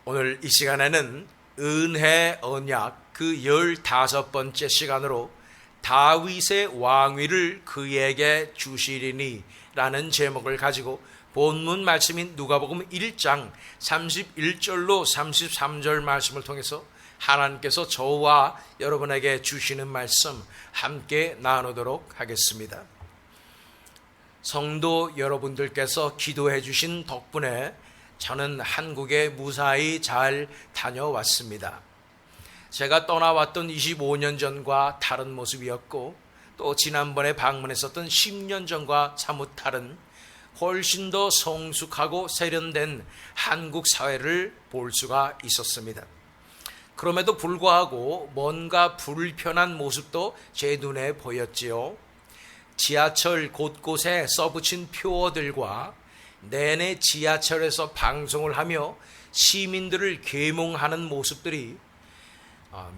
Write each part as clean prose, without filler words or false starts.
오늘 이 시간에는 은혜 언약 그 15번째 시간으로 다윗의 왕위를 그에게 주시리니 라는 제목을 가지고 본문 말씀인 누가복음 1장 31절로 33절 말씀을 통해서 하나님께서 저와 여러분에게 주시는 말씀 함께 나누도록 하겠습니다. 성도 여러분들께서 기도해 주신 덕분에 저는 한국에 무사히 잘 다녀왔습니다. 제가 떠나왔던 25년 전과 다른 모습이었고, 또 지난번에 방문했었던 10년 전과 사뭇 다른 훨씬 더 성숙하고 세련된 한국 사회를 볼 수가 있었습니다. 그럼에도 불구하고 뭔가 불편한 모습도 제 눈에 보였지요. 지하철 곳곳에 써붙인 표어들과 내내 지하철에서 방송을 하며 시민들을 계몽하는 모습들이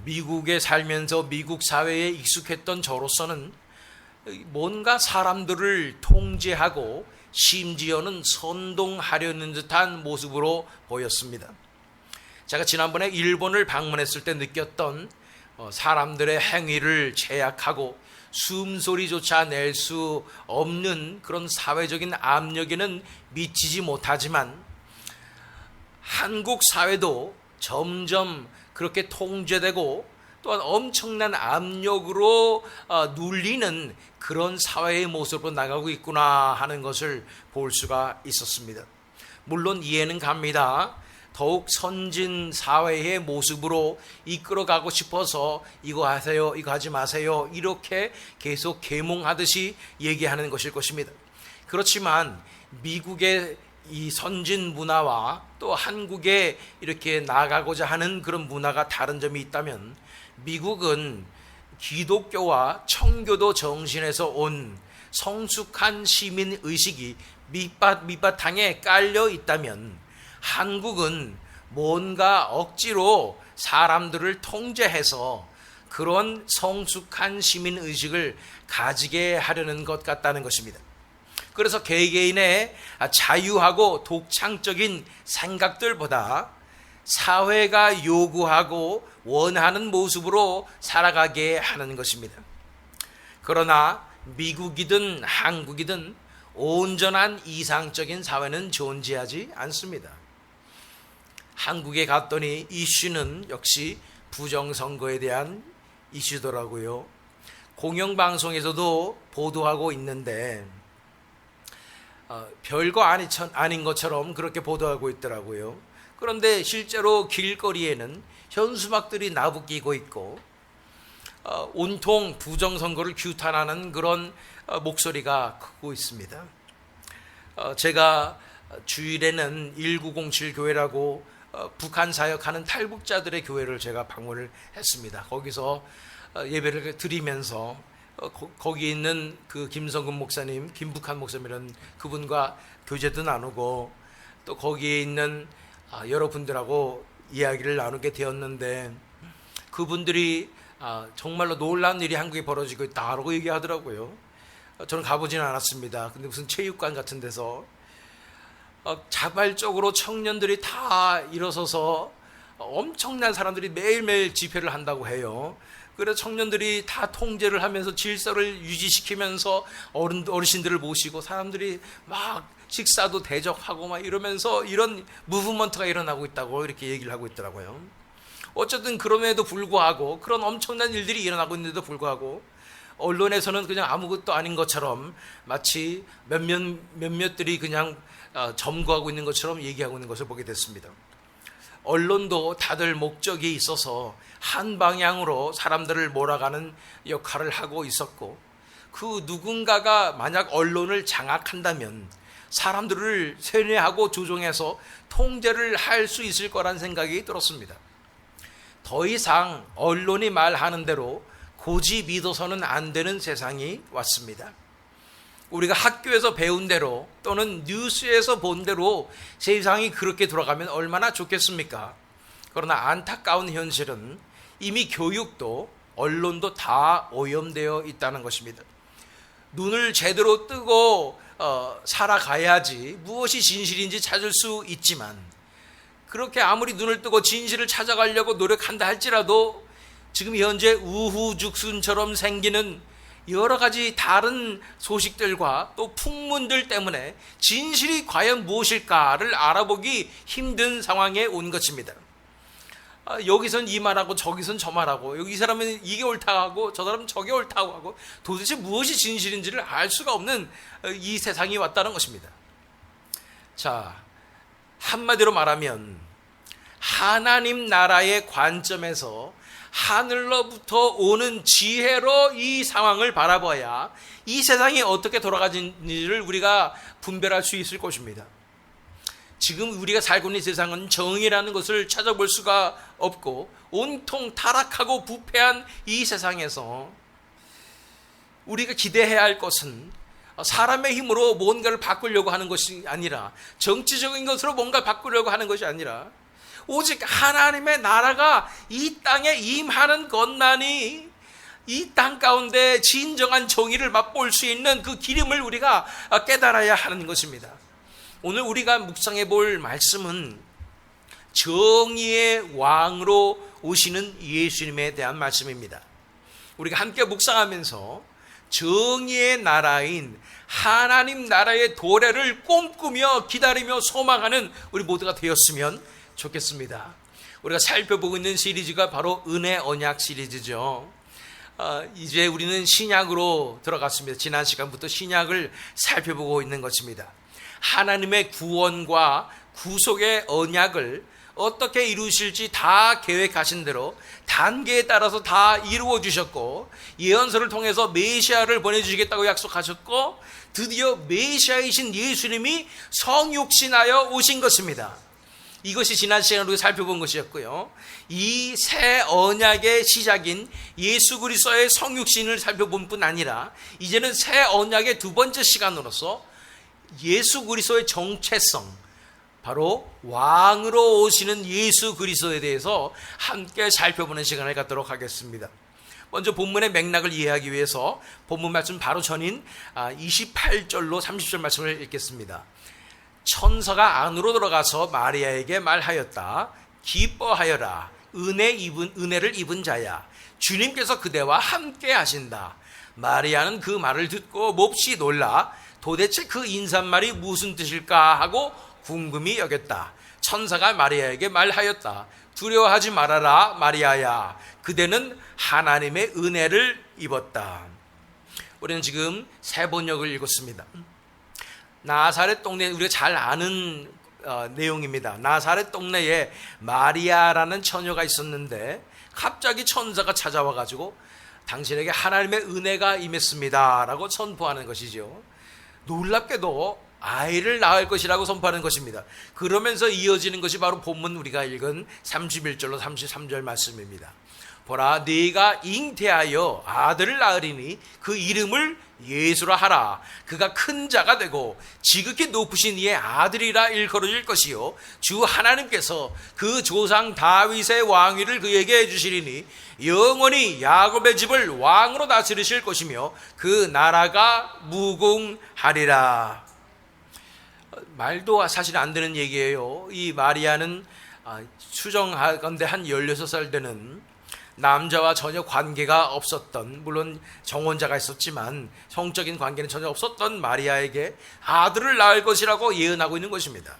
미국에 살면서 미국 사회에 익숙했던 저로서는 뭔가 사람들을 통제하고 심지어는 선동하려는 듯한 모습으로 보였습니다. 제가 지난번에 일본을 방문했을 때 느꼈던 사람들의 행위를 제약하고 숨소리조차 낼 수 없는 그런 사회적인 압력에는 미치지 못하지만, 한국 사회도 점점 그렇게 통제되고 또한 엄청난 압력으로 눌리는 그런 사회의 모습으로 나가고 있구나 하는 것을 볼 수가 있었습니다. 물론 이해는 갑니다. 더욱 선진 사회의 모습으로 이끌어가고 싶어서 이거 하세요, 이거 하지 마세요, 이렇게 계속 계몽하듯이 얘기하는 것일 것입니다. 그렇지만 미국의 이 선진 문화와 또 한국에 이렇게 나가고자 하는 그런 문화가 다른 점이 있다면, 미국은 기독교와 청교도 정신에서 온 성숙한 시민 의식이 밑바탕에 깔려 있다면, 한국은 뭔가 억지로 사람들을 통제해서 그런 성숙한 시민의식을 가지게 하려는 것 같다는 것입니다. 그래서 개개인의 자유하고 독창적인 생각들보다 사회가 요구하고 원하는 모습으로 살아가게 하는 것입니다. 그러나 미국이든 한국이든 온전한 이상적인 사회는 존재하지 않습니다. 한국에 갔더니 이슈는 역시 부정선거에 대한 이슈더라고요. 공영방송에서도 보도하고 있는데 별거 아닌 것처럼 그렇게 보도하고 있더라고요. 그런데 실제로 길거리에는 현수막들이 나부끼고 있고 온통 부정선거를 규탄하는 그런 목소리가 크고 있습니다. 제가 주일에는 1907 교회라고 북한 사역하는 탈북자들의 교회를 제가 방문을 했습니다. 거기서 예배를 드리면서 거기 있는 그 김성근 목사님, 김북한 목사님이라는 그분과 교제도 나누고, 또 거기에 있는 여러분들하고 이야기를 나누게 되었는데, 그분들이 정말로 놀라운 일이 한국에 벌어지고 있다라고 얘기하더라고요. 저는 가보지는 않았습니다. 근데 무슨 체육관 같은 데서 자발적으로 청년들이 다 일어서서 엄청난 사람들이 매일매일 집회를 한다고 해요. 그래서 청년들이 다 통제를 하면서 질서를 유지시키면서 어르신들을 모시고 사람들이 막 식사도 대접하고 막 이러면서 이런 무브먼트가 일어나고 있다고 이렇게 얘기를 하고 있더라고요. 어쨌든 그럼에도 불구하고, 그런 엄청난 일들이 일어나고 있는데도 불구하고 언론에서는 그냥 아무것도 아닌 것처럼, 마치 몇몇들이 그냥 점거하고 있는 것처럼 얘기하고 있는 것을 보게 됐습니다. 언론도 다들 목적이 있어서 한 방향으로 사람들을 몰아가는 역할을 하고 있었고, 그 누군가가 만약 언론을 장악한다면 사람들을 세뇌하고 조종해서 통제를 할 수 있을 거란 생각이 들었습니다. 더 이상 언론이 말하는 대로 고집 믿어서는 안 되는 세상이 왔습니다. 우리가 학교에서 배운 대로 또는 뉴스에서 본 대로 세상이 그렇게 돌아가면 얼마나 좋겠습니까? 그러나 안타까운 현실은 이미 교육도 언론도 다 오염되어 있다는 것입니다. 눈을 제대로 뜨고 살아가야지 무엇이 진실인지 찾을 수 있지만, 그렇게 아무리 눈을 뜨고 진실을 찾아가려고 노력한다 할지라도 지금 현재 우후죽순처럼 생기는 여러 가지 다른 소식들과 또 풍문들 때문에 진실이 과연 무엇일까를 알아보기 힘든 상황에 온 것입니다. 여기선 이 말하고 저기선 저 말하고, 여기 이 사람은 이게 옳다고 하고 저 사람은 저게 옳다고 하고, 도대체 무엇이 진실인지를 알 수가 없는 이 세상이 왔다는 것입니다. 자, 한마디로 말하면 하나님 나라의 관점에서 하늘로부터 오는 지혜로 이 상황을 바라봐야 이 세상이 어떻게 돌아가는지를 우리가 분별할 수 있을 것입니다. 지금 우리가 살고 있는 세상은 정의라는 것을 찾아볼 수가 없고 온통 타락하고 부패한 이 세상에서 우리가 기대해야 할 것은 사람의 힘으로 뭔가를 바꾸려고 하는 것이 아니라, 정치적인 것으로 뭔가 바꾸려고 하는 것이 아니라, 오직 하나님의 나라가 이 땅에 임하는 것만이 이 땅 가운데 진정한 정의를 맛볼 수 있는 그 기름을 우리가 깨달아야 하는 것입니다. 오늘 우리가 묵상해 볼 말씀은 정의의 왕으로 오시는 예수님에 대한 말씀입니다. 우리가 함께 묵상하면서 정의의 나라인 하나님 나라의 도래를 꿈꾸며 기다리며 소망하는 우리 모두가 되었으면 좋겠습니다. 우리가 살펴보고 있는 시리즈가 바로 은혜 언약 시리즈죠. 이제 우리는 신약으로 들어갔습니다. 지난 시간부터 신약을 살펴보고 있는 것입니다. 하나님의 구원과 구속의 언약을 어떻게 이루실지 다 계획하신 대로 단계에 따라서 다 이루어 주셨고, 예언서를 통해서 메시아를 보내주시겠다고 약속하셨고, 드디어 메시아이신 예수님이 성육신하여 오신 것입니다. 이것이 지난 시간에 살펴본 것이었고요. 이 새 언약의 시작인 예수 그리스도의 성육신을 살펴본 뿐 아니라 이제는 새 언약의 두 번째 시간으로서 예수 그리스도의 정체성, 바로 왕으로 오시는 예수 그리스도에 대해서 함께 살펴보는 시간을 갖도록 하겠습니다. 먼저 본문의 맥락을 이해하기 위해서 본문 말씀 바로 전인 28절로 30절 말씀을 읽겠습니다. 천사가 안으로 들어가서 마리아에게 말하였다. 기뻐하여라. 은혜를 입은 자야. 주님께서 그대와 함께 하신다. 마리아는 그 말을 듣고 몹시 놀라 도대체 그 인사말이 무슨 뜻일까 하고 궁금히 여겼다. 천사가 마리아에게 말하였다. 두려워하지 말아라 마리아야. 그대는 하나님의 은혜를 입었다. 우리는 지금 세 번역을 읽었습니다. 나사렛 동네, 우리가 잘 아는 내용입니다. 나사렛 동네에 마리아라는 처녀가 있었는데 갑자기 천사가 찾아와 가지고 당신에게 하나님의 은혜가 임했습니다 라고 선포하는 것이죠. 놀랍게도 아이를 낳을 것이라고 선포하는 것입니다. 그러면서 이어지는 것이 바로 본문 우리가 읽은 31절로 33절 말씀입니다. 보라, 네가 잉태하여 아들을 낳으리니 그 이름을 예수라 하라. 그가 큰 자가 되고 지극히 높으신 이의 아들이라 일컬어질 것이요 주 하나님께서 그 조상 다윗의 왕위를 그에게 해주시리니 영원히 야곱의 집을 왕으로 다스리실 것이며 그 나라가 무궁하리라. 말도 사실 안 되는 얘기예요. 이 마리아는 추정하건대 한 16살 되는 남자와 전혀 관계가 없었던, 물론 정혼자가 있었지만 성적인 관계는 전혀 없었던 마리아에게 아들을 낳을 것이라고 예언하고 있는 것입니다.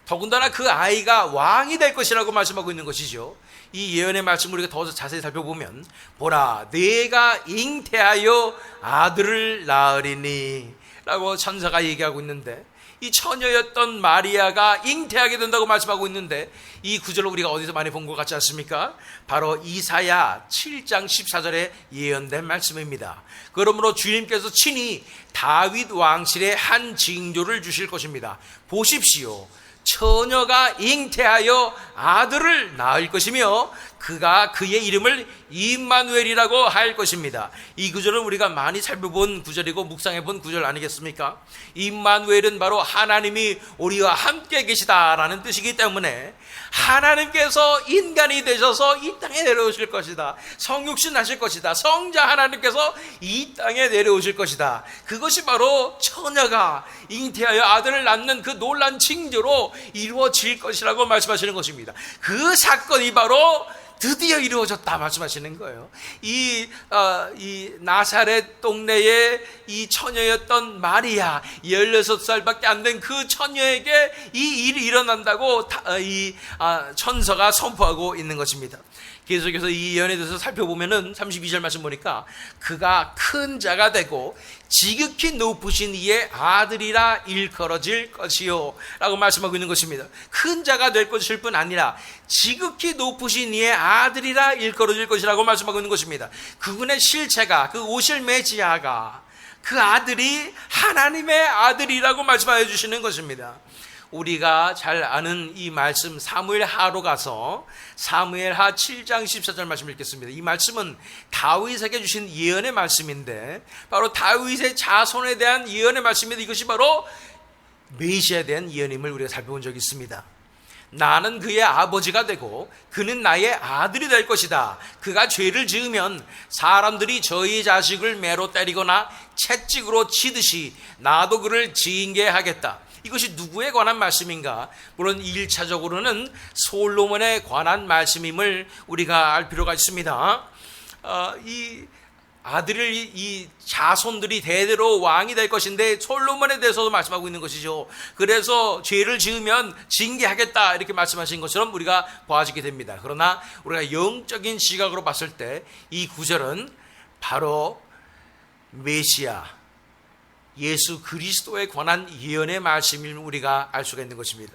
더군다나 그 아이가 왕이 될 것이라고 말씀하고 있는 것이죠. 이 예언의 말씀을 우리가 더 자세히 살펴보면 보라, 네가 잉태하여 아들을 낳으리니 라고 천사가 얘기하고 있는데, 이 처녀였던 마리아가 잉태하게 된다고 말씀하고 있는데, 이 구절을 우리가 어디서 많이 본 것 같지 않습니까? 바로 이사야 7장 14절에 예언된 말씀입니다. 그러므로 주님께서 친히 다윗 왕실에 한 징조를 주실 것입니다. 보십시오, 처녀가 잉태하여 아들을 낳을 것이며 그가 그의 이름을 임마누엘이라고 할 것입니다. 이 구절은 우리가 많이 살펴본 구절이고 묵상해본 구절 아니겠습니까? 임마누엘은 바로 하나님이 우리와 함께 계시다라는 뜻이기 때문에 하나님께서 인간이 되셔서 이 땅에 내려오실 것이다. 성육신 하실 것이다. 성자 하나님께서 이 땅에 내려오실 것이다. 그것이 바로 처녀가 잉태하여 아들을 낳는 그 놀란 징조로 이루어질 것이라고 말씀하시는 것입니다. 그 사건이 바로 드디어 이루어졌다 말씀하시는 거예요. 이 나사렛 동네에 이 처녀였던 마리아, 16살밖에 안 된 그 처녀에게 이 일이 일어난다고 천서가 선포하고 있는 것입니다. 계속해서 이 예언에 대해서 살펴보면은 32절 말씀 보니까 그가 큰 자가 되고 지극히 높으신 이의 아들이라 일컬어질 것이요 라고 말씀하고 있는 것입니다. 큰 자가 될 것일 뿐 아니라 지극히 높으신 이의 아들이라 일컬어질 것이라고 말씀하고 있는 것입니다. 그분의 실체가, 그 오실 메시아가, 그 아들이 하나님의 아들이라고 말씀해 주시는 것입니다. 우리가 잘 아는 이 말씀 사무엘하로 가서 사무엘하 7장 14절 말씀 읽겠습니다. 이 말씀은 다윗에게 주신 예언의 말씀인데 바로 다윗의 자손에 대한 예언의 말씀인데 이것이 바로 메시아에 대한 예언임을 우리가 살펴본 적이 있습니다. 나는 그의 아버지가 되고 그는 나의 아들이 될 것이다. 그가 죄를 지으면 사람들이 저희 자식을 매로 때리거나 채찍으로 치듯이 나도 그를 징계하겠다. 이것이 누구에 관한 말씀인가? 물론 1차적으로는 솔로몬에 관한 말씀임을 우리가 알 필요가 있습니다. 이 아들을, 이 자손들이 대대로 왕이 될 것인데 솔로몬에 대해서도 말씀하고 있는 것이죠. 그래서 죄를 지으면 징계하겠다 이렇게 말씀하신 것처럼 우리가 보아지게 됩니다. 그러나 우리가 영적인 시각으로 봤을 때 이 구절은 바로 메시아 예수 그리스도에 관한 예언의 말씀을 우리가 알 수가 있는 것입니다.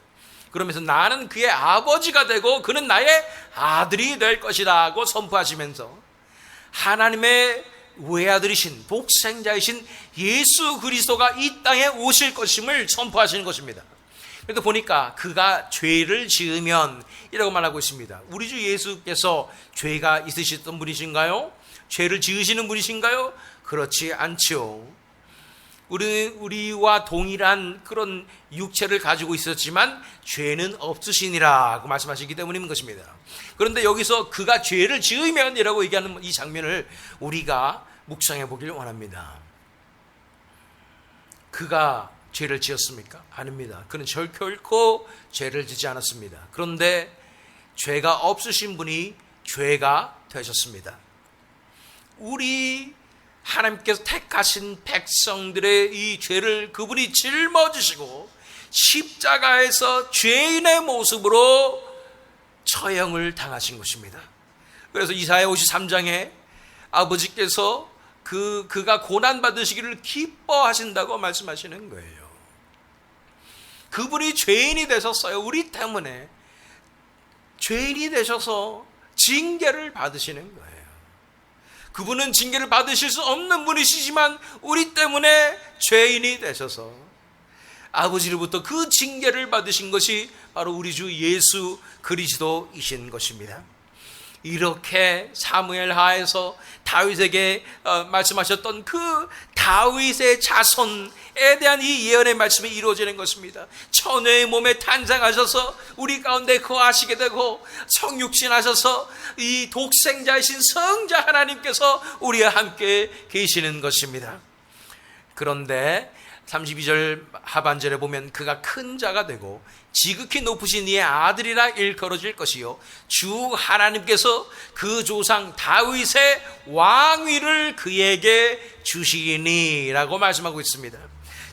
그러면서 나는 그의 아버지가 되고 그는 나의 아들이 될 것이라고 선포하시면서 하나님의 외아들이신 독생자이신 예수 그리스도가 이 땅에 오실 것임을 선포하시는 것입니다. 그래서 보니까 그가 죄를 지으면 이라고 말하고 있습니다. 우리 주 예수께서 죄가 있으셨던 분이신가요? 죄를 지으시는 분이신가요? 그렇지 않죠. 우리와 동일한 그런 육체를 가지고 있었지만 죄는 없으시니라고 말씀하시기 때문인 것입니다. 그런데 여기서 그가 죄를 지으면 이라고 얘기하는 이 장면을 우리가 묵상해 보기를 원합니다. 그가 죄를 지었습니까? 아닙니다. 그는 결코 죄를 짓지 않았습니다. 그런데 죄가 없으신 분이 죄가 되셨습니다. 우리 하나님께서 택하신 백성들의 이 죄를 그분이 짊어지시고 십자가에서 죄인의 모습으로 처형을 당하신 것입니다. 그래서 이사야 53장에 아버지께서 그가 고난받으시기를 기뻐하신다고 말씀하시는 거예요. 그분이 죄인이 되셨어요. 우리 때문에 죄인이 되셔서 징계를 받으시는 거예요. 그분은 징계를 받으실 수 없는 분이시지만 우리 때문에 죄인이 되셔서 아버지로부터 그 징계를 받으신 것이 바로 우리 주 예수 그리스도이신 것입니다. 이렇게 사무엘하에서 다윗에게 말씀하셨던 그 다윗의 자손에 대한 이 예언의 말씀이 이루어지는 것입니다. 처녀의 몸에 탄생하셔서 우리 가운데 거하시게 되고 성육신하셔서 이 독생자이신 성자 하나님께서 우리와 함께 계시는 것입니다. 그런데 32절 하반절에 보면 그가 큰 자가 되고 지극히 높으신 이의 아들이라 일컬어질 것이요 주 하나님께서 그 조상 다윗의 왕위를 그에게 주시니 라고 말씀하고 있습니다.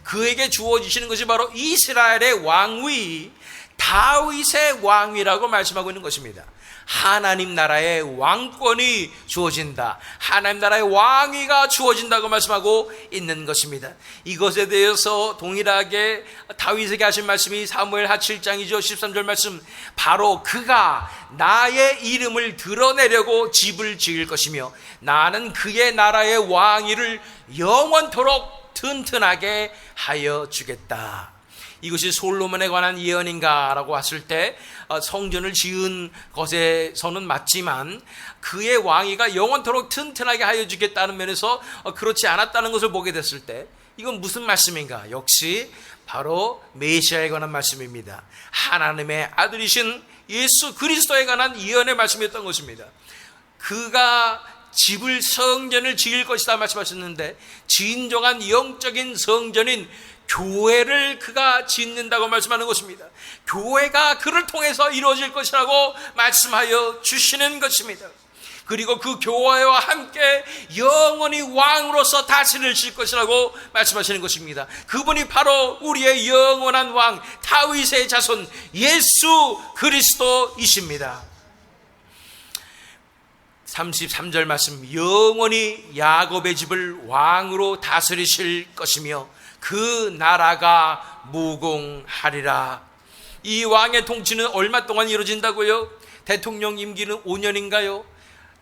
그에게 주어지시는 것이 바로 이스라엘의 왕위, 다윗의 왕위라고 말씀하고 있는 것입니다. 하나님 나라의 왕권이 주어진다. 하나님 나라의 왕위가 주어진다고 말씀하고 있는 것입니다. 이것에 대해서 동일하게 다윗에게 하신 말씀이 사무엘하 7장이죠. 13절 말씀. 바로 그가 나의 이름을 드러내려고 집을 지을 것이며 나는 그의 나라의 왕위를 영원토록 튼튼하게 하여 주겠다. 이것이 솔로몬에 관한 예언인가라고 했을 때 성전을 지은 것에서는 맞지만 그의 왕위가 영원토록 튼튼하게 하여 주겠다는 면에서 그렇지 않았다는 것을 보게 됐을 때 이건 무슨 말씀인가? 역시 바로 메시아에 관한 말씀입니다. 하나님의 아들이신 예수 그리스도에 관한 예언의 말씀이었던 것입니다. 그가 성전을 지을 것이다 말씀하셨는데 진정한 영적인 성전인 교회를 그가 짓는다고 말씀하는 것입니다. 교회가 그를 통해서 이루어질 것이라고 말씀하여 주시는 것입니다. 그리고 그 교회와 함께 영원히 왕으로서 다스리실 것이라고 말씀하시는 것입니다. 그분이 바로 우리의 영원한 왕 다윗의 자손 예수 그리스도이십니다. 33절 말씀, 영원히 야곱의 집을 왕으로 다스리실 것이며 그 나라가 무궁하리라. 이 왕의 통치는 얼마 동안 이루어진다고요? 대통령 임기는 5년인가요?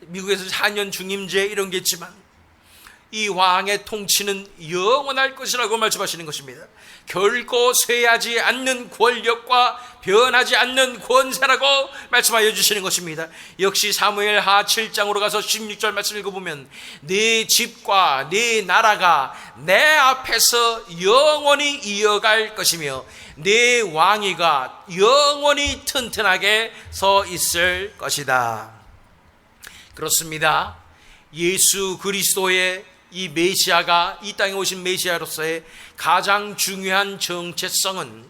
미국에서 4년 중임제 이런 게 있지만 이 왕의 통치는 영원할 것이라고 말씀하시는 것입니다. 결코 쇠하지 않는 권력과 변하지 않는 권세라고 말씀하여 주시는 것입니다. 역시 사무엘하 7장으로 가서 16절 말씀 읽어보면 네 집과 네 나라가 내 앞에서 영원히 이어갈 것이며 네 왕위가 영원히 튼튼하게 서 있을 것이다. 그렇습니다. 예수 그리스도의 이 메시아가 이 땅에 오신 메시아로서의 가장 중요한 정체성은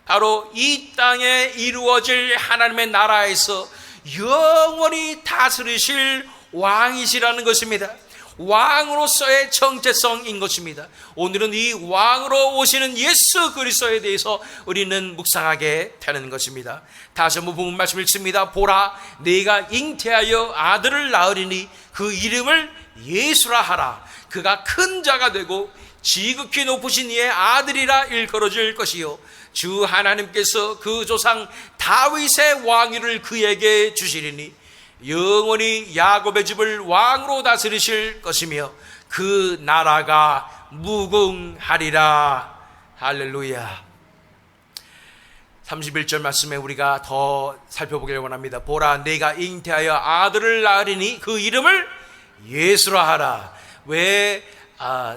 바로 이 땅에 이루어질 하나님의 나라에서 영원히 다스리실 왕이시라는 것입니다. 왕으로서의 정체성인 것입니다. 오늘은 이 왕으로 오시는 예수 그리스도에 대해서 우리는 묵상하게 되는 것입니다. 다시 한번 본문 말씀 읽습니다. 보라, 네가 잉태하여 아들을 낳으리니 그 이름을 예수라 하라. 그가 큰 자가 되고 지극히 높으신 이의 아들이라 일컬어질 것이요 주 하나님께서 그 조상 다윗의 왕위를 그에게 주시리니 영원히 야곱의 집을 왕으로 다스리실 것이며 그 나라가 무궁하리라. 할렐루야. 31절 말씀에 우리가 더 살펴보길 원합니다. 보라, 내가 잉태하여 아들을 낳으리니 그 이름을 예수라 하라. 왜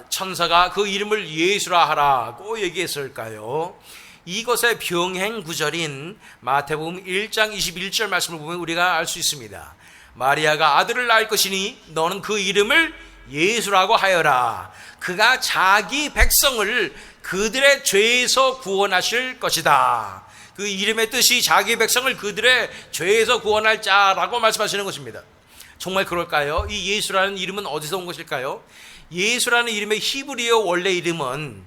천사가 그 이름을 예수라 하라고 얘기했을까요? 이것의 병행 구절인 마태복음 1장 21절 말씀을 보면 우리가 알 수 있습니다. 마리아가 아들을 낳을 것이니 너는 그 이름을 예수라고 하여라. 그가 자기 백성을 그들의 죄에서 구원하실 것이다. 그 이름의 뜻이 자기 백성을 그들의 죄에서 구원할 자라고 말씀하시는 것입니다. 정말 그럴까요? 이 예수라는 이름은 어디서 온 것일까요? 예수라는 이름의 히브리어 원래 이름은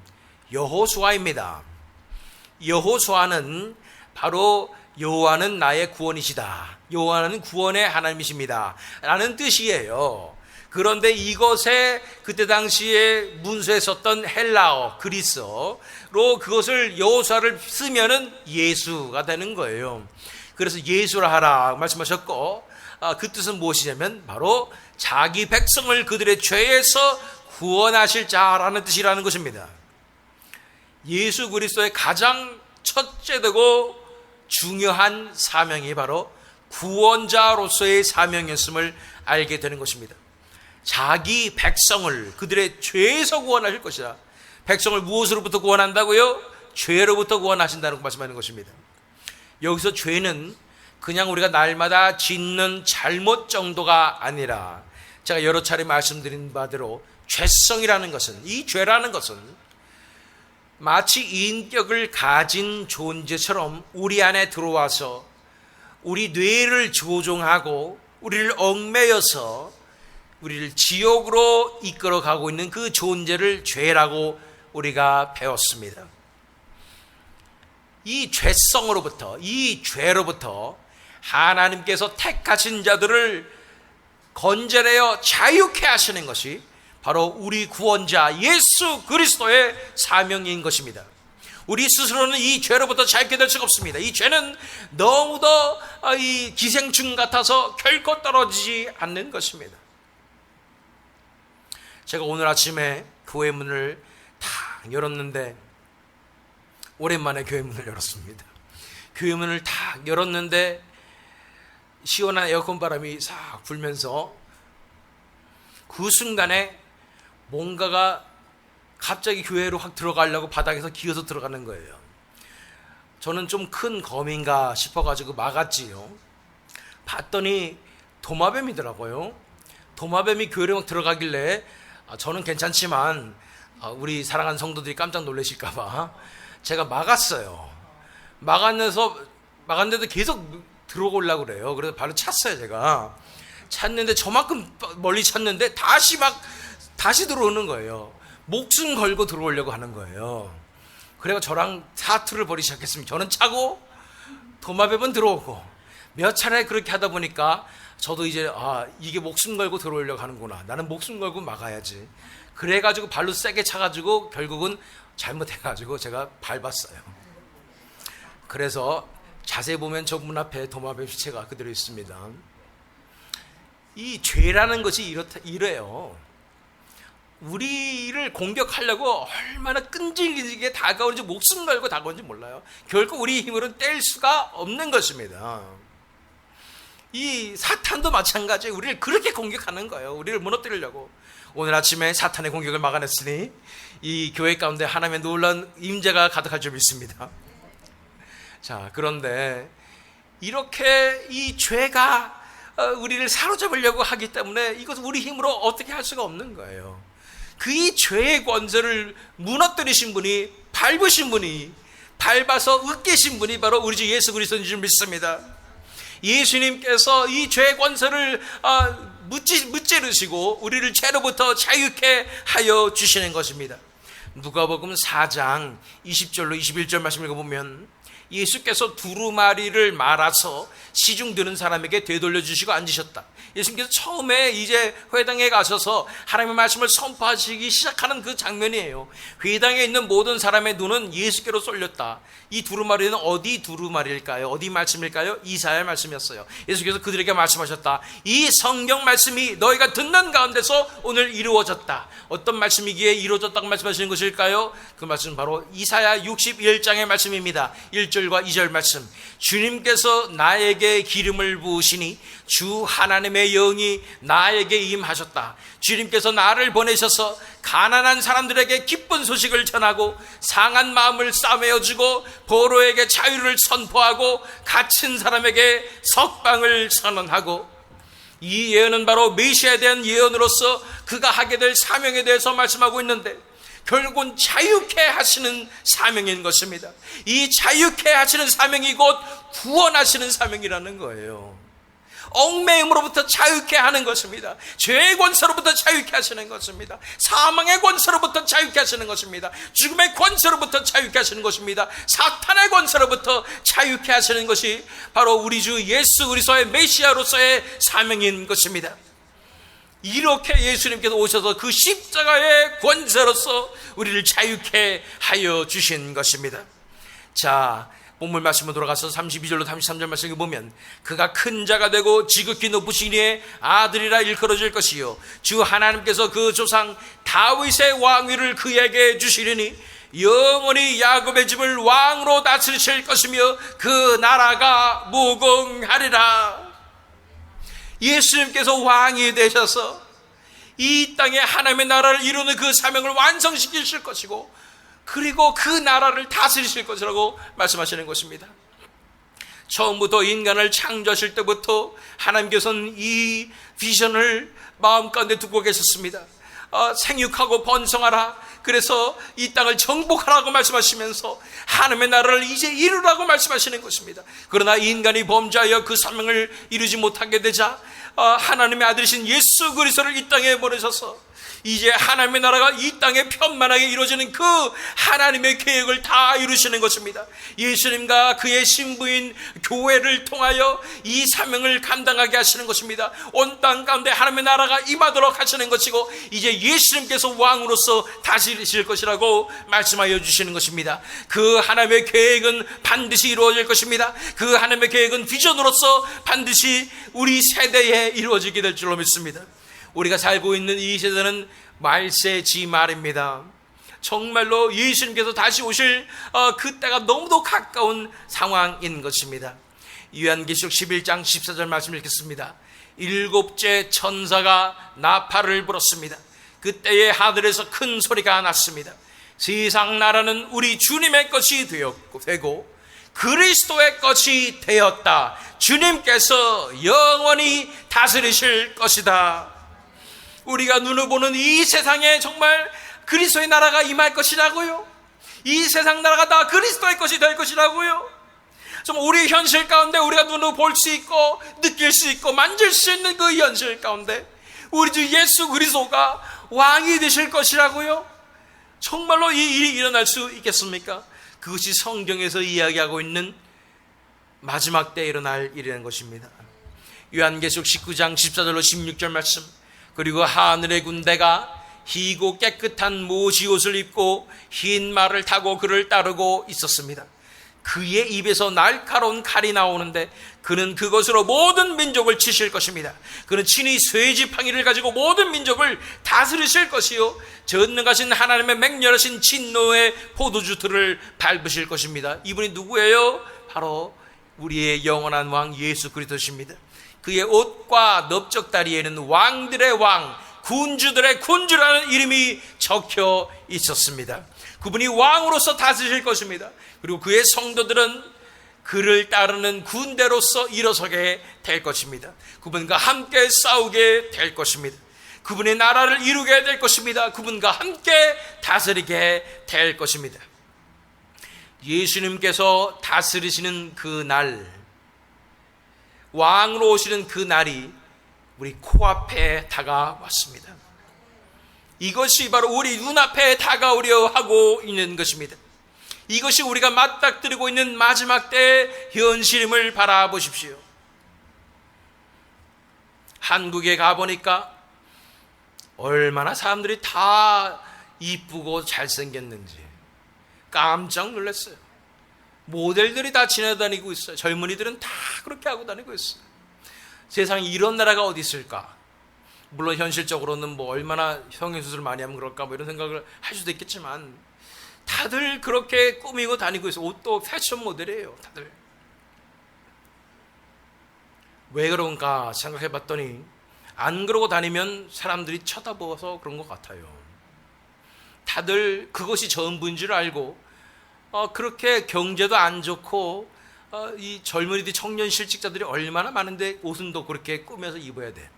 여호수아입니다. 여호수아는 바로 여호와는 나의 구원이시다, 여호와는 구원의 하나님이십니다 라는 뜻이에요. 그런데 이것에 그때 당시에 문서에 썼던 헬라어, 그리스어로 그것을 여호수아를 쓰면은 예수가 되는 거예요. 그래서 예수라 하라 말씀하셨고, 그 뜻은 무엇이냐면 바로 자기 백성을 그들의 죄에서 구원하실 자라는 뜻이라는 것입니다. 예수 그리스도의 가장 첫째되고 중요한 사명이 바로 구원자로서의 사명이었음을 알게 되는 것입니다. 자기 백성을 그들의 죄에서 구원하실 것이다. 백성을 무엇으로부터 구원한다고요? 죄로부터 구원하신다는 말씀하는 것입니다. 여기서 죄는 그냥 우리가 날마다 짓는 잘못 정도가 아니라, 제가 여러 차례 말씀드린 바대로 죄성이라는 것은, 이 죄라는 것은 마치 인격을 가진 존재처럼 우리 안에 들어와서 우리 뇌를 조종하고 우리를 얽매여서 우리를 지옥으로 이끌어가고 있는 그 존재를 죄라고 우리가 배웠습니다. 이 죄성으로부터, 이 죄로부터 하나님께서 택하신 자들을 건져내어 자유케 하시는 것이 바로 우리 구원자 예수 그리스도의 사명인 것입니다. 우리 스스로는 이 죄로부터 자유케 될 수가 없습니다. 이 죄는 너무도 이 기생충 같아서 결코 떨어지지 않는 것입니다. 제가 오늘 아침에 교회 문을 탁 열었는데, 오랜만에 교회 문을 열었습니다. 교회 문을 탁 열었는데 시원한 에어컨 바람이 싹 불면서 그 순간에 뭔가가 갑자기 교회로 확 들어가려고 바닥에서 기어서 들어가는 거예요. 저는 좀 큰 거미인가 싶어가지고 막았지요. 봤더니 도마뱀이더라고요. 도마뱀이 교회로 막 들어가길래 저는 괜찮지만 우리 사랑하는 성도들이 깜짝 놀라실까봐 제가 막았어요. 막았는데도 계속 들어오려고 그래요. 그래서 바로 찼어요. 제가 찼는데 저만큼 멀리 찼는데 다시 들어오는 거예요. 목숨 걸고 들어오려고 하는 거예요. 그래서 저랑 사투를 벌이기 시작했습니다. 저는 차고 도마뱀은 들어오고 몇 차례 그렇게 하다 보니까 저도 이제 이게 목숨 걸고 들어오려고 하는구나. 나는 목숨 걸고 막아야지. 그래가지고 발로 세게 차가지고 결국은 잘못해가지고 제가 밟았어요. 그래서 자세히 보면 저 문 앞에 도마뱀 시체가 그대로 있습니다. 이 죄라는 것이 이래요. 우리를 공격하려고 얼마나 끈질기게 다가오는지, 목숨 걸고 다가오는지 몰라요. 결국 우리 힘으로는 뗄 수가 없는 것입니다. 이 사탄도 마찬가지예요. 우리를 그렇게 공격하는 거예요. 우리를 무너뜨리려고. 오늘 아침에 사탄의 공격을 막아냈으니 이 교회 가운데 하나님의 놀라운 임재가 가득할 줄 믿습니다. 자, 그런데 이렇게 이 죄가 우리를 사로잡으려고 하기 때문에 이것을 우리 힘으로 어떻게 할 수가 없는 거예요. 그 이 죄의 권세를 무너뜨리신 분이, 밟으신 분이, 밟아서 으깨신 분이 바로 우리 주 예수 그리스도인 줄 믿습니다. 예수님께서 이 죄의 권세를 무찌르시고 우리를 죄로부터 자유케 하여 주시는 것입니다. 누가복음 4장 20절로 21절 말씀 읽어보면 예수께서 두루마리를 말아서 시중 드는 사람에게 되돌려 주시고 앉으셨다. 예수님께서 처음에 이제 회당에 가셔서 하나님의 말씀을 선포하시기 시작하는 그 장면이에요. 회당에 있는 모든 사람의 눈은 예수께로 쏠렸다. 이 두루마리는 어디 두루마리일까요? 어디 말씀일까요? 이사야의 말씀이었어요. 예수께서 그들에게 말씀하셨다. 이 성경 말씀이 너희가 듣는 가운데서 오늘 이루어졌다. 어떤 말씀이기에 이루어졌다고 말씀하시는 것일까요? 그 말씀은 바로 이사야 61장의 말씀입니다. 1절과 2절 말씀. 주님께서 나에게 기름을 부으시니 주 하나님의 영이 나에게 임하셨다. 주님께서 나를 보내셔서 가난한 사람들에게 기쁜 소식을 전하고 상한 마음을 싸매어주고 포로에게 자유를 선포하고 갇힌 사람에게 석방을 선언하고, 이 예언은 바로 메시아에 대한 예언으로서 그가 하게 될 사명에 대해서 말씀하고 있는데 결국은 자유케 하시는 사명인 것입니다. 이 자유케 하시는 사명이 곧 구원하시는 사명이라는 거예요. 얽매임으로부터 자유케 하는 것입니다. 죄의 권세로부터 자유케 하시는 것입니다. 사망의 권세로부터 자유케 하시는 것입니다. 죽음의 권세로부터 자유케 하시는 것입니다. 사탄의 권세로부터 자유케 하시는 것이 바로 우리 주 예수 그리스도의 메시아로서의 사명인 것입니다. 이렇게 예수님께서 오셔서 그 십자가의 권세로서 우리를 자유케 하여 주신 것입니다. 자, 본문 말씀으로 돌아가서 32절로 33절 말씀을 보면 그가 큰 자가 되고 지극히 높으시니 아들이라 일컬어질 것이요 주 하나님께서 그 조상 다윗의 왕위를 그에게 주시리니 영원히 야곱의 집을 왕으로 다스리실 것이며 그 나라가 무궁하리라. 예수님께서 왕이 되셔서 이 땅에 하나님의 나라를 이루는 그 사명을 완성시키실 것이고, 그리고 그 나라를 다스리실 것이라고 말씀하시는 것입니다. 처음부터 인간을 창조하실 때부터 하나님께서는 이 비전을 마음 가운데 두고 계셨습니다. 생육하고 번성하라, 그래서 이 땅을 정복하라고 말씀하시면서 하나님의 나라를 이제 이루라고 말씀하시는 것입니다. 그러나 인간이 범죄하여 그 사명을 이루지 못하게 되자 하나님의 아들이신 예수 그리스도를 이 땅에 보내셔서 이제 하나님의 나라가 이 땅에 편만하게 이루어지는 그 하나님의 계획을 다 이루시는 것입니다. 예수님과 그의 신부인 교회를 통하여 이 사명을 감당하게 하시는 것입니다. 온 땅 가운데 하나님의 나라가 임하도록 하시는 것이고, 이제 예수님께서 왕으로서 다스리실 것이라고 말씀하여 주시는 것입니다. 그 하나님의 계획은 반드시 이루어질 것입니다. 그 하나님의 계획은 비전으로서 반드시 우리 세대에 이루어지게 될 줄로 믿습니다. 우리가 살고 있는 이 세대는 말세지 말입니다. 정말로 예수님께서 다시 오실 그때가 너무도 가까운 상황인 것입니다. 요한계시록 11장 14절 말씀 읽겠습니다. 일곱째 천사가 나팔을 불었습니다. 그때에 하늘에서 큰 소리가 났습니다. 세상 나라는 우리 주님의 것이 되고 그리스도의 것이 되었다. 주님께서 영원히 다스리실 것이다. 우리가 눈을 보는 이 세상에 정말 그리스도의 나라가 임할 것이라고요. 이 세상 나라가 다 그리스도의 것이 될 것이라고요. 좀 우리 현실 가운데 우리가 눈으로 볼 수 있고 느낄 수 있고 만질 수 있는 그 현실 가운데 우리 주 예수 그리스도가 왕이 되실 것이라고요. 정말로 이 일이 일어날 수 있겠습니까? 그것이 성경에서 이야기하고 있는 마지막 때에 일어날 일이라는 것입니다. 요한계시록 19장 14절로 16절 말씀. 그리고 하늘의 군대가 희고 깨끗한 모시옷을 입고 흰 말을 타고 그를 따르고 있었습니다. 그의 입에서 날카로운 칼이 나오는데 그는 그것으로 모든 민족을 치실 것입니다. 그는 친히 쇠지팡이를 가지고 모든 민족을 다스리실 것이요 전능하신 하나님의 맹렬하신 진노의 포도주틀을 밟으실 것입니다. 이분이 누구예요? 바로 우리의 영원한 왕 예수 그리스도십니다. 그의 옷과 넓적다리에는 왕들의 왕, 군주들의 군주라는 이름이 적혀 있었습니다. 그분이 왕으로서 다스리실 것입니다. 그리고 그의 성도들은 그를 따르는 군대로서 일어서게 될 것입니다. 그분과 함께 싸우게 될 것입니다. 그분의 나라를 이루게 될 것입니다. 그분과 함께 다스리게 될 것입니다. 예수님께서 다스리시는 그 날, 왕으로 오시는 그 날이 우리 코앞에 다가왔습니다. 이것이 바로 우리 눈앞에 다가오려 하고 있는 것입니다. 이것이 우리가 맞닥뜨리고 있는 마지막 때의 현실임을 바라보십시오. 한국에 가보니까 얼마나 사람들이 다 이쁘고 잘생겼는지 깜짝 놀랐어요. 모델들이 다 지나다니고 있어요. 젊은이들은 다 그렇게 하고 다니고 있어요. 세상에 이런 나라가 어디 있을까? 물론 현실적으로는 뭐 얼마나 성형수술을 많이 하면 그럴까 뭐 이런 생각을 할 수도 있겠지만 다들 그렇게 꾸미고 다니고 있어요. 옷도 패션 모델이에요. 다들. 왜 그런가 생각해 봤더니 안 그러고 다니면 사람들이 쳐다보아서 그런 것 같아요. 다들 그것이 전부인 줄 알고 그렇게 경제도 안 좋고 이 젊은이들 청년 실직자들이 얼마나 많은데 옷은 또 그렇게 꾸며서 입어야 돼.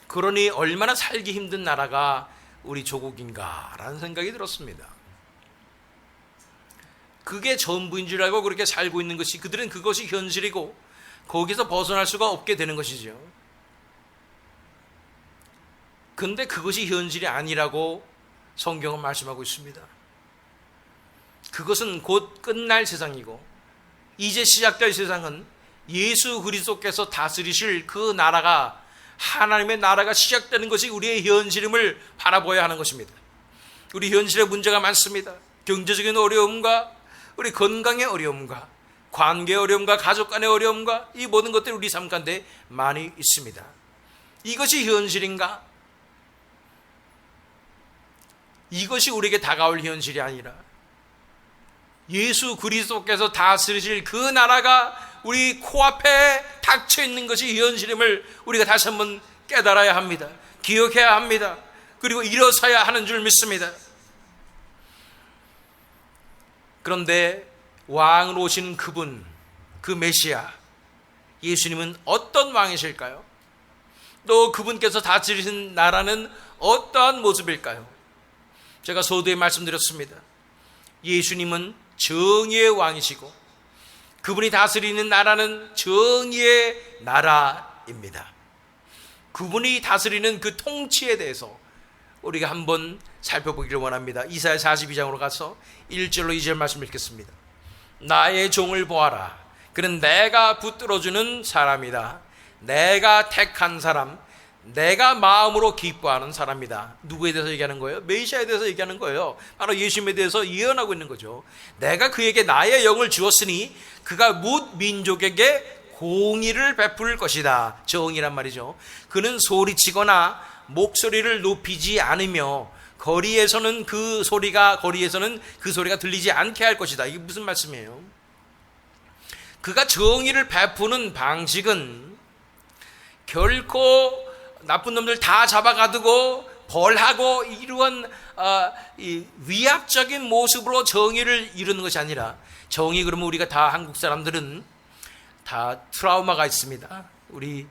그러니 얼마나 살기 힘든 나라가 우리 조국인가라는 생각이 들었습니다. 그게 전부인 줄 알고 그렇게 살고 있는 것이 그들은 그것이 현실이고 거기서 벗어날 수가 없게 되는 것이죠. 그런데 그것이 현실이 아니라고 성경은 말씀하고 있습니다. 그것은 곧 끝날 세상이고 이제 시작될 세상은 예수 그리스도께서 다스리실 그 나라가 하나님의 나라가 시작되는 것이 우리의 현실임을 바라보아야 하는 것입니다. 우리 현실에 문제가 많습니다. 경제적인 어려움과 우리 건강의 어려움과 관계의 어려움과 가족 간의 어려움과 이 모든 것들이 우리 삶 가운데 많이 있습니다. 이것이 현실인가? 이것이 우리에게 다가올 현실이 아니라 예수 그리스도께서 다스리실 그 나라가 우리 코앞에 닥쳐 있는 것이 현실임을 우리가 다시 한번 깨달아야 합니다. 기억해야 합니다. 그리고 일어서야 하는 줄 믿습니다. 그런데 왕으로 오신 그분, 그 메시아 예수님은 어떤 왕이실까요? 또 그분께서 다스리신 나라는 어떠한 모습일까요? 제가 서두에 말씀드렸습니다. 예수님은 정의의 왕이시고 그분이 다스리는 나라는 정의의 나라입니다. 그분이 다스리는 그 통치에 대해서 우리가 한번 살펴보기를 원합니다. 이사야 42장으로 가서 1절로 2절 말씀 읽겠습니다. 나의 종을 보아라. 그는 내가 붙들어주는 사람이다. 내가 택한 사람, 내가 마음으로 기뻐하는 사람이다. 누구에 대해서 얘기하는 거예요? 메시아에 대해서 얘기하는 거예요. 바로 예수님에 대해서 예언하고 있는 거죠. 내가 그에게 나의 영을 주었으니 그가 뭇 민족에게 공의를 베풀 것이다. 정의란 말이죠. 그는 소리치거나 목소리를 높이지 않으며 거리에서는 그 소리가 들리지 않게 할 것이다. 이게 무슨 말씀이에요? 그가 정의를 베푸는 방식은 결코 나쁜 놈들 다 잡아가두고 벌하고 이러한 이 위압적인 모습으로 정의를 이루는 것이 아니라, 정의 그러면 우리가 다 한국 사람들은 다 트라우마가 있습니다. 우리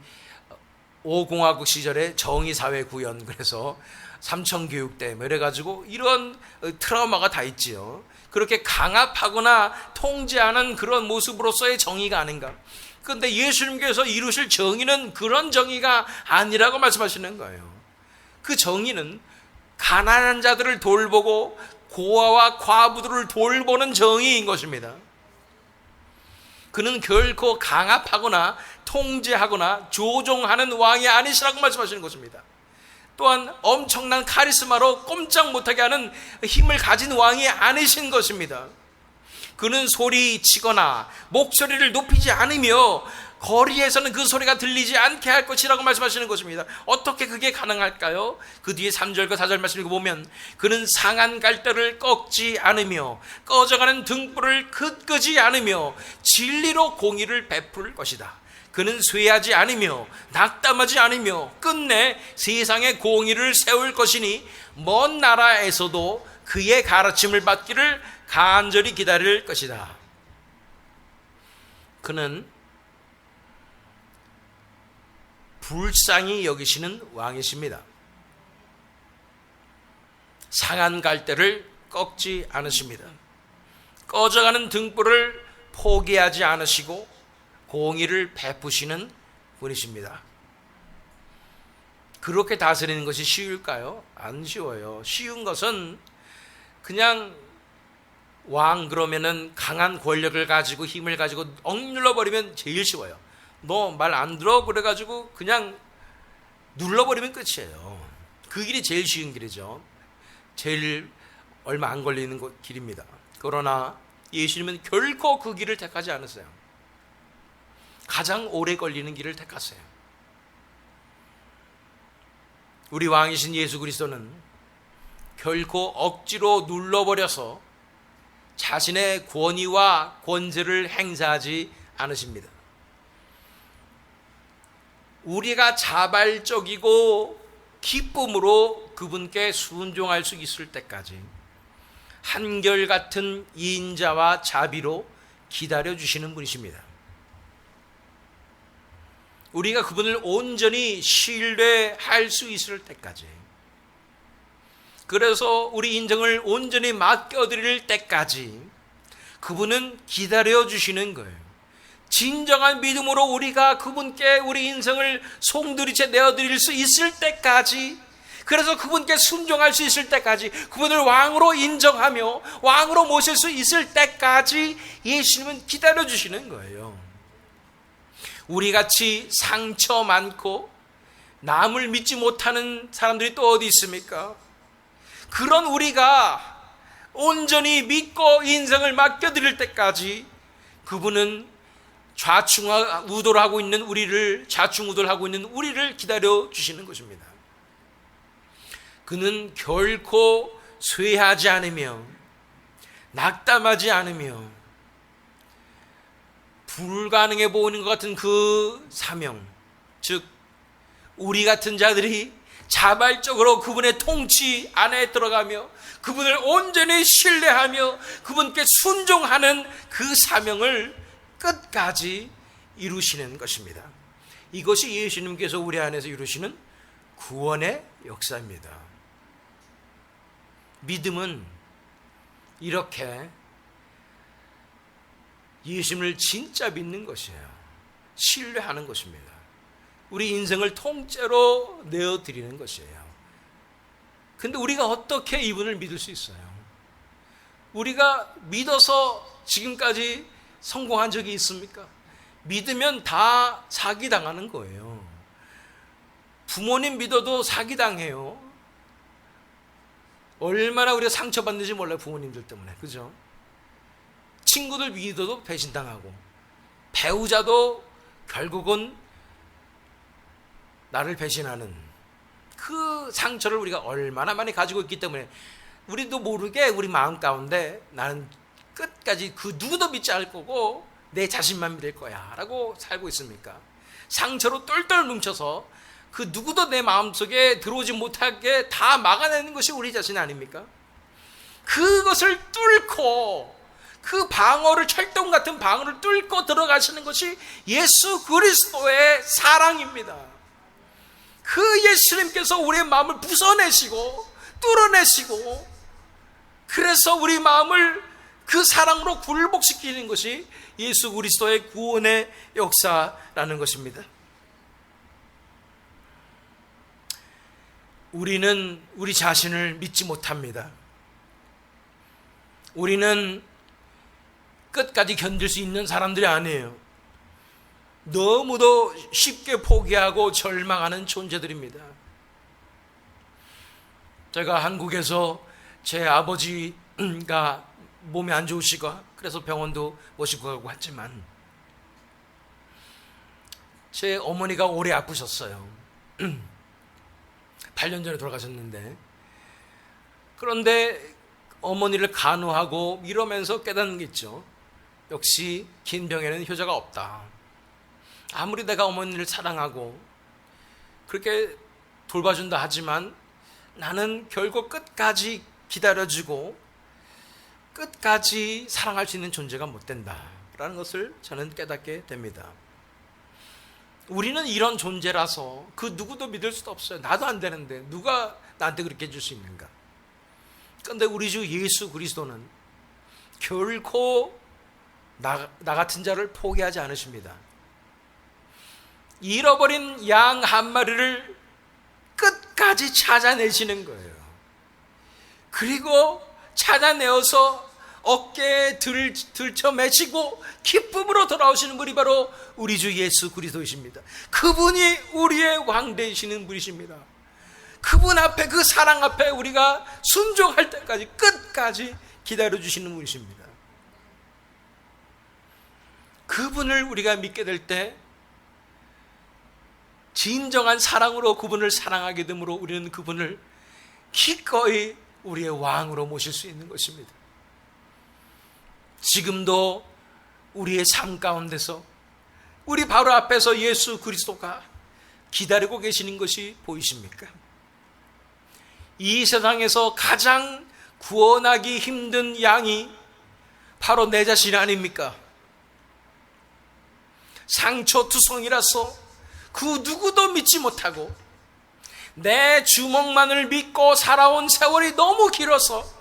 5공화국 시절에 정의사회 구현, 그래서 삼청교육대 뭐 이래가지고 이런 트라우마가 다 있지요. 그렇게 강압하거나 통제하는 그런 모습으로서의 정의가 아닌가. 그런데 예수님께서 이루실 정의는 그런 정의가 아니라고 말씀하시는 거예요. 그 정의는 가난한 자들을 돌보고 고아와 과부들을 돌보는 정의인 것입니다. 그는 결코 강압하거나 통제하거나 조종하는 왕이 아니시라고 말씀하시는 것입니다. 또한 엄청난 카리스마로 꼼짝 못하게 하는 힘을 가진 왕이 아니신 것입니다. 그는 소리치거나 목소리를 높이지 않으며 거리에서는 그 소리가 들리지 않게 할 것이라고 말씀하시는 것입니다. 어떻게 그게 가능할까요? 그 뒤에 3절과 4절 말씀 읽어보면 그는 상한 갈대를 꺾지 않으며 꺼져가는 등불을 끄지 않으며 진리로 공의를 베풀 것이다. 그는 쇠하지 않으며 낙담하지 않으며 끝내 세상에 공의를 세울 것이니 먼 나라에서도 그의 가르침을 받기를 간절히 기다릴 것이다. 그는 불쌍히 여기시는 왕이십니다. 상한 갈대를 꺾지 않으십니다. 꺼져가는 등불을 포기하지 않으시고 공의를 베푸시는 분이십니다. 그렇게 다스리는 것이 쉬울까요? 안 쉬워요. 쉬운 것은 그냥 왕 그러면은 강한 권력을 가지고 힘을 가지고 억눌러 버리면 제일 쉬워요. 너 말 안 들어 그래가지고 그냥 눌러버리면 끝이에요. 그 길이 제일 쉬운 길이죠. 제일 얼마 안 걸리는 길입니다. 그러나 예수님은 결코 그 길을 택하지 않으세요. 가장 오래 걸리는 길을 택하세요. 우리 왕이신 예수 그리스도는 결코 억지로 눌러버려서 자신의 권위와 권세를 행사하지 않으십니다. 우리가 자발적이고 기쁨으로 그분께 순종할 수 있을 때까지 한결같은 인자와 자비로 기다려주시는 분이십니다. 우리가 그분을 온전히 신뢰할 수 있을 때까지, 그래서 우리 인생을 온전히 맡겨드릴 때까지 그분은 기다려주시는 거예요. 진정한 믿음으로 우리가 그분께 우리 인생을 송두리째 내어드릴 수 있을 때까지, 그래서 그분께 순종할 수 있을 때까지, 그분을 왕으로 인정하며 왕으로 모실 수 있을 때까지 예수님은 기다려주시는 거예요. 우리같이 상처 많고 남을 믿지 못하는 사람들이 또 어디 있습니까? 그런 우리가 온전히 믿고 인생을 맡겨드릴 때까지 그분은 좌충우돌 하고 있는 우리를 기다려 주시는 것입니다. 그는 결코 쇠하지 않으며 낙담하지 않으며 불가능해 보이는 것 같은 그 사명, 즉 우리 같은 자들이 자발적으로 그분의 통치 안에 들어가며 그분을 온전히 신뢰하며 그분께 순종하는 그 사명을 끝까지 이루시는 것입니다. 이것이 예수님께서 우리 안에서 이루시는 구원의 역사입니다. 믿음은 이렇게 예수님을 진짜 믿는 것이에요. 신뢰하는 것입니다. 우리 인생을 통째로 내어드리는 것이에요. 근데 우리가 어떻게 이분을 믿을 수 있어요? 우리가 믿어서 지금까지 성공한 적이 있습니까? 믿으면 다 사기당하는 거예요. 부모님 믿어도 사기당해요. 얼마나 우리가 상처받는지 몰라요. 부모님들 때문에. 그죠? 친구들 믿어도 배신당하고, 배우자도 결국은 나를 배신하는 그 상처를 우리가 얼마나 많이 가지고 있기 때문에 우리도 모르게 우리 마음 가운데 나는 끝까지 그 누구도 믿지 않을 거고 내 자신만 믿을 거야 라고 살고 있습니까? 상처로 똘똘 뭉쳐서 그 누구도 내 마음속에 들어오지 못하게 다 막아내는 것이 우리 자신 아닙니까? 그것을 뚫고 그 방어를, 철동 같은 방어를 뚫고 들어가시는 것이 예수 그리스도의 사랑입니다. 그 예수님께서 우리의 마음을 부숴내시고 뚫어내시고, 그래서 우리 마음을 그 사랑으로 굴복시키는 것이 예수 그리스도의 구원의 역사라는 것입니다. 우리는 우리 자신을 믿지 못합니다. 우리는 끝까지 견딜 수 있는 사람들이 아니에요. 너무도 쉽게 포기하고 절망하는 존재들입니다. 제가 한국에서 제 아버지가 몸이 안 좋으시고 그래서 병원도 모시고 가고 했지만, 제 어머니가 오래 아프셨어요. 8년 전에 돌아가셨는데, 그런데 어머니를 간호하고 이러면서 깨닫는 게 있죠. 역시 긴 병에는 효자가 없다. 아무리 내가 어머니를 사랑하고 그렇게 돌봐준다 하지만 나는 결국 끝까지 기다려주고 끝까지 사랑할 수 있는 존재가 못 된다라는 것을 저는 깨닫게 됩니다. 우리는 이런 존재라서 그 누구도 믿을 수도 없어요. 나도 안 되는데 누가 나한테 그렇게 해줄 수 있는가? 그런데 우리 주 예수 그리스도는 결코 나 같은 자를 포기하지 않으십니다. 잃어버린 양 한 마리를 끝까지 찾아내시는 거예요. 그리고 찾아내어서 어깨에 들쳐매시고 기쁨으로 돌아오시는 분이 바로 우리 주 예수 그리스도이십니다. 그분이 우리의 왕 되시는 분이십니다. 그분 앞에, 그 사랑 앞에 우리가 순종할 때까지 끝까지 기다려주시는 분이십니다. 그분을 우리가 믿게 될 때 진정한 사랑으로 그분을 사랑하게 되므로 우리는 그분을 기꺼이 우리의 왕으로 모실 수 있는 것입니다. 지금도 우리의 삶 가운데서 우리 바로 앞에서 예수 그리스도가 기다리고 계시는 것이 보이십니까? 이 세상에서 가장 구원하기 힘든 양이 바로 내 자신 아닙니까? 상처투성이라서 그 누구도 믿지 못하고 내 주먹만을 믿고 살아온 세월이 너무 길어서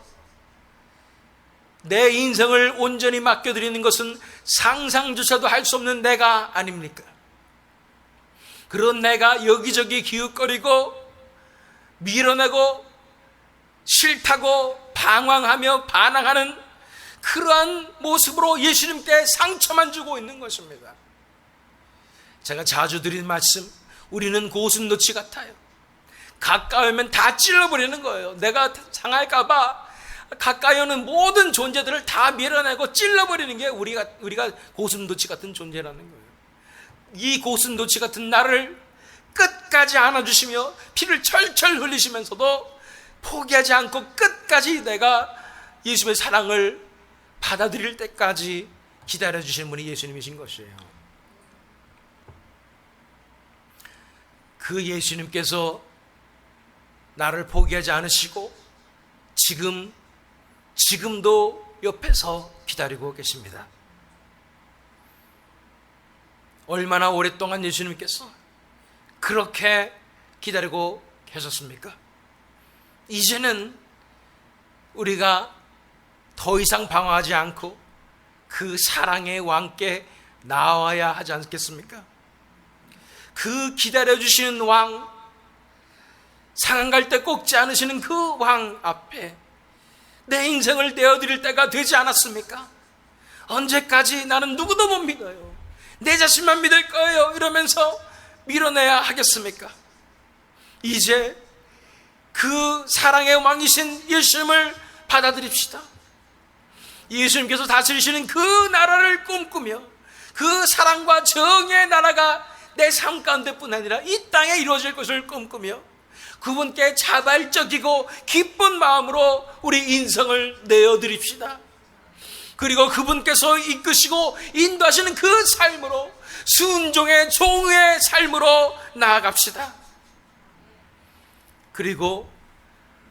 내 인생을 온전히 맡겨드리는 것은 상상조차도 할 수 없는 내가 아닙니까? 그런 내가 여기저기 기웃거리고 밀어내고 싫다고 방황하며 반항하는 그러한 모습으로 예수님께 상처만 주고 있는 것입니다. 제가 자주 드리는 말씀, 우리는 고슴도치 같아요. 가까이 오면 다 찔러버리는 거예요. 내가 상할까 봐 가까이 오는 모든 존재들을 다 밀어내고 찔러버리는 게 우리가 고슴도치 같은 존재라는 거예요. 이 고슴도치 같은 나를 끝까지 안아주시며 피를 철철 흘리시면서도 포기하지 않고 끝까지 내가 예수님의 사랑을 받아들일 때까지 기다려주시는 분이 예수님이신 것이에요. 그 예수님께서 나를 포기하지 않으시고 지금도 옆에서 기다리고 계십니다. 얼마나 오랫동안 예수님께서 그렇게 기다리고 계셨습니까? 이제는 우리가 더 이상 방황하지 않고 그 사랑의 왕께 나와야 하지 않겠습니까? 그 기다려주시는 왕, 상한 갈 때 꺾지 않으시는 그 왕 앞에 내 인생을 내어드릴 때가 되지 않았습니까? 언제까지 나는 누구도 못 믿어요, 내 자신만 믿을 거예요 이러면서 밀어내야 하겠습니까? 이제 그 사랑의 왕이신 예수님을 받아들입시다. 예수님께서 다스리시는 그 나라를 꿈꾸며 그 사랑과 정의의 나라가 내 삶 가운데뿐 아니라 이 땅에 이루어질 것을 꿈꾸며 그분께 자발적이고 기쁜 마음으로 우리 인생을 내어드립시다. 그리고 그분께서 이끄시고 인도하시는 그 삶으로, 순종의 종의 삶으로 나아갑시다. 그리고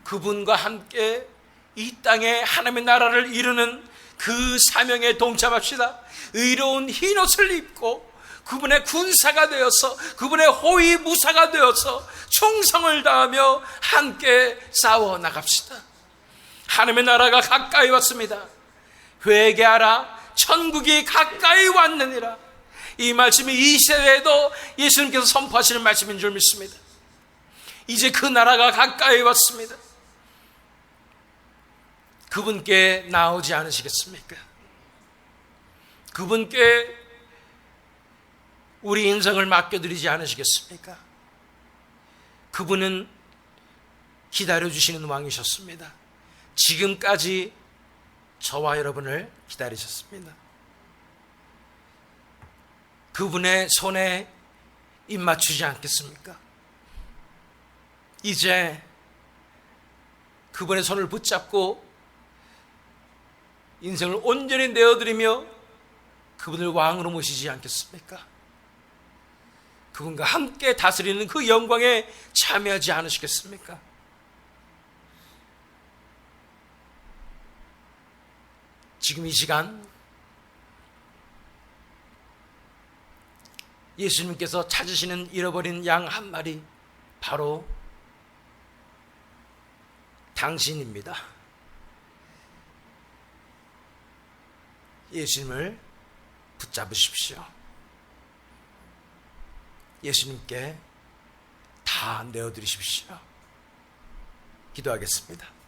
그분과 함께 이 땅에 하나님의 나라를 이루는 그 사명에 동참합시다. 의로운 흰옷을 입고 그분의 군사가 되어서 그분의 호위 무사가 되어서 충성을 다하며 함께 싸워 나갑시다. 하나님의 나라가 가까이 왔습니다. 회개하라, 천국이 가까이 왔느니라. 이 말씀이 이 시대에도 예수님께서 선포하시는 말씀인 줄 믿습니다. 이제 그 나라가 가까이 왔습니다. 그분께 나오지 않으시겠습니까? 그분께 우리 인생을 맡겨드리지 않으시겠습니까? 그분은 기다려주시는 왕이셨습니다. 지금까지 저와 여러분을 기다리셨습니다. 그분의 손에 입 맞추지 않겠습니까? 이제 그분의 손을 붙잡고 인생을 온전히 내어드리며 그분을 왕으로 모시지 않겠습니까? 그분과 함께 다스리는 그 영광에 참여하지 않으시겠습니까? 지금 이 시간 예수님께서 찾으시는 잃어버린 양 한 마리, 바로 당신입니다. 예수님을 붙잡으십시오. 예수님께 다 내어드리십시오. 기도하겠습니다.